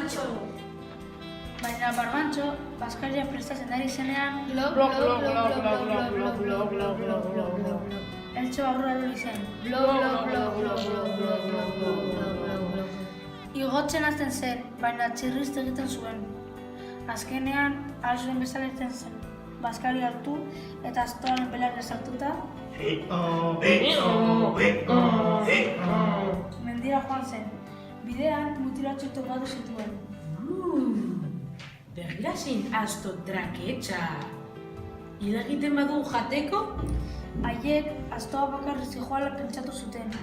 Barbantxo. Baina Barbantxo, Baskaria prestatzen ari zenean, Eltxo aurra erori zen. Igotzen hasten zen, baina txirrizte egiten zuen. Azkenean, ahal zuen bezala irten zen. Baskari hartu eta astoaren belarra sartuta, mendira joan zen. Bidean, mutilatxo topatu zituen. Begira zein asto traketxa. Ida egiten badu jateko? Haiek, astoa bakarrik zijoala pentsatu zuten.